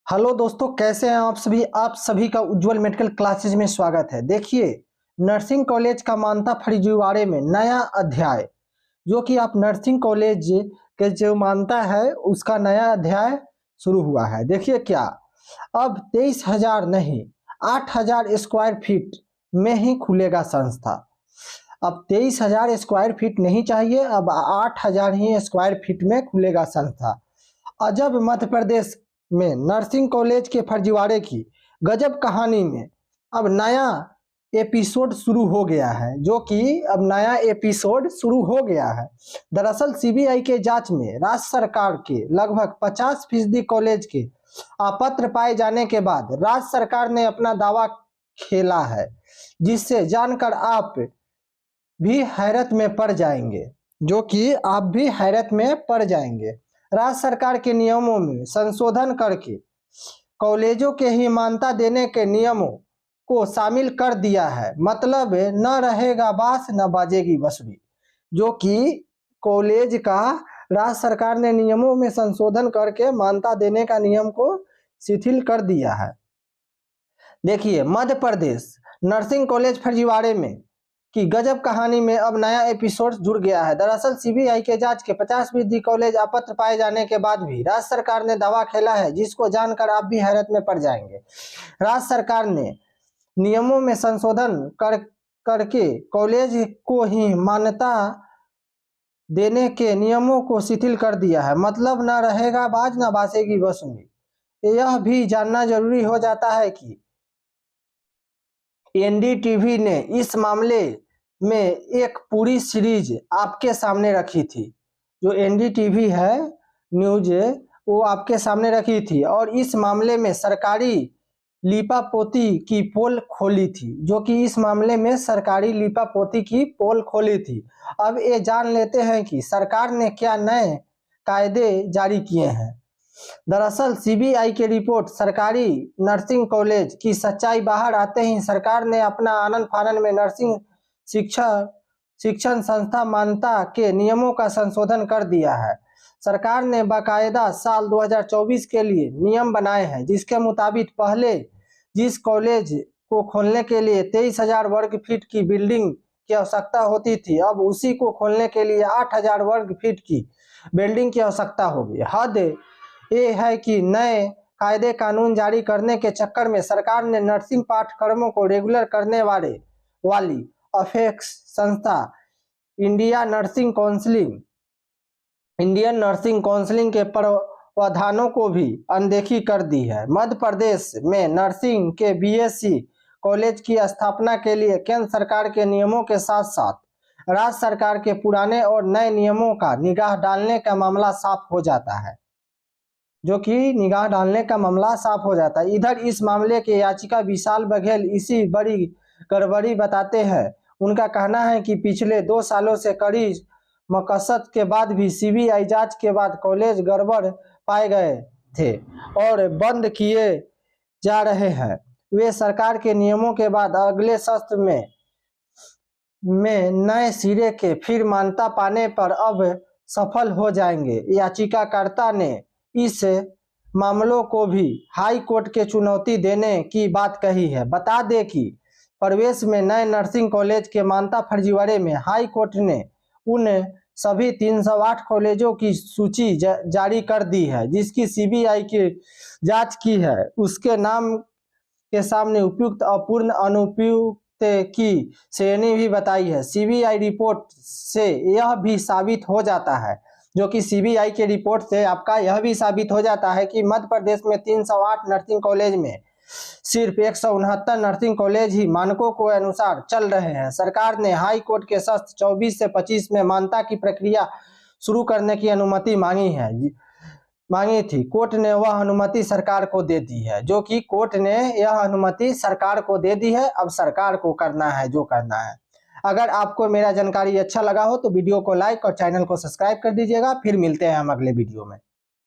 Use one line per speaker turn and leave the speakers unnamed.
Hello दोस्तों, कैसे हैं आप सभी का उज्जवल मेडिकल क्लासेज में स्वागत है। देखिए, नर्सिंग कॉलेज का मानता फर्जीवाड़े में नया अध्याय, जो कि आप नर्सिंग कॉलेज के जो मानता है उसका नया अध्याय शुरू हुआ है। देखिए क्या, अब 23,000 नहीं 8,000 स्क्वायर फीट में ही खुलेगा संस्था। अब 23,000 स्क्वायर फीट नहीं चाहिए, अब 8,000 ही स्क्वायर फीट में खुलेगा संस्था। अजब मध्य प्रदेश में नर्सिंग कॉलेज के फर्जीवाड़े की गजब कहानी में अब नया एपिसोड शुरू हो गया है, जो कि अब नया एपिसोड शुरू हो गया है। दरअसल सीबीआई के जांच में राज्य सरकार के लगभग 50% कॉलेज के अपात्र पाए जाने के बाद राज्य सरकार ने अपना दावा खेला है, जिससे जानकर आप भी हैरत में पड़ जाएंगे, जो कि आप भी हैरत में पड़ जाएंगे। राज्य सरकार के नियमों में संशोधन करके कॉलेजों के ही मान्यता देने के नियमों को शामिल कर दिया है। मतलब न रहेगा बांस न बाजेगी बांसुरी, जो कि कॉलेज का राज्य सरकार ने नियमों में संशोधन करके मान्यता देने का नियम को शिथिल कर दिया है। देखिए, मध्य प्रदेश नर्सिंग कॉलेज फर्जीवाड़े में की गजब कहानी में अब नया एपिसोड जुड़ गया है। दरअसल सीबीआई के जांच के 50% कॉलेज अपात्र पाए जाने के बाद भी राज्य सरकार ने दावा खेला है, जिसको जानकर आप भी हैरत में पड़ जाएंगे। राज्य सरकार ने नियमों में संशोधन करके कॉलेज को ही मान्यता देने के नियमों को शिथिल कर दिया है। मतलब न रहेगा बाज न बासेगी बांसुरी। यह भी जानना जरूरी हो जाता है कि एनडीटीवी ने इस मामले में एक पूरी सीरीज आपके सामने रखी थी। जो एनडीटीवी है न्यूज, वो आपके सामने रखी थी और इस मामले में सरकारी लीपापोती की पोल खोली थी, जो कि इस मामले में सरकारी लीपापोती की पोल खोली थी। अब ये जान लेते हैं कि सरकार ने क्या नए कायदे जारी किए हैं। दरअसल सीबीआई की रिपोर्ट सरकारी नर्सिंग कॉलेज की सच्चाई बाहर आते ही सरकार ने अपना आनन फानन में नर्सिंग शिक्षण संस्था मान्यता के नियमों का संशोधन कर दिया है। सरकार ने बाकायदा साल 2024 के लिए नियम बनाए हैं, जिसके मुताबिक पहले जिस कॉलेज को खोलने के लिए 23,000 वर्ग फीट की बिल्डिंग की आवश्यकता होती थी, अब उसी को खोलने के लिए 8,000 वर्ग फीट की बिल्डिंग की आवश्यकता होगी। हद ये है कि नए कायदे कानून जारी करने के चक्कर में सरकार ने नर्सिंग पाठ्यक्रमों को रेगुलर करने वाली अपेक्स संस्था इंडियन नर्सिंग काउंसिल के प्रावधानों को भी अनदेखी कर दी है। मध्य प्रदेश में नर्सिंग के बीएससी कॉलेज की स्थापना के लिए केंद्र सरकार के नियमों के साथ साथ राज्य सरकार के पुराने और नए नियमों का निगाह डालने का मामला साफ हो जाता है, इधर इस मामले के याचिका विशाल बघेल इसी बड़ी गड़बड़ी बताते हैं। उनका कहना है कि पिछले 2 सालों से कड़ी मकसद के बाद भी सीबीआई जांच के बाद कॉलेज गड़बड़ पाए गए थे और बंद किए जा रहे हैं। वे सरकार के नियमों के बाद अगले सत्र में नए सिरे के फिर मान्यता पाने पर अब सफल हो जाएंगे। याचिकाकर्ता ने इस मामलों को भी हाई कोर्ट के चुनौती देने की बात कही है। बता दें कि प्रवेश में नए नर्सिंग कॉलेज के मान्यता फर्जीवाड़े में हाई कोर्ट ने उन सभी 308 कॉलेजों की सूची जारी कर दी है, जिसकी सीबीआई की जांच की है। उसके नाम के सामने उपयुक्त, अपूर्ण, अनुपयुक्त की श्रेणी भी बताई है। सीबीआई रिपोर्ट से यह भी साबित हो जाता है, जो कि सीबीआई के रिपोर्ट से आपका यह भी साबित हो जाता है कि मध्य प्रदेश में 308 नर्सिंग कॉलेज में सिर्फ 169 नर्सिंग कॉलेज ही मानकों के अनुसार चल रहे हैं। सरकार ने हाई कोर्ट के सत्र 24 से 25 में मान्यता की प्रक्रिया शुरू करने की अनुमति मांगी थी। कोर्ट ने वह अनुमति सरकार को दे दी है, अब सरकार को करना है जो करना है। अगर आपको मेरा जानकारी अच्छा लगा हो तो वीडियो को लाइक और चैनल को सब्सक्राइब कर दीजिएगा। फिर मिलते हैं हम अगले वीडियो में।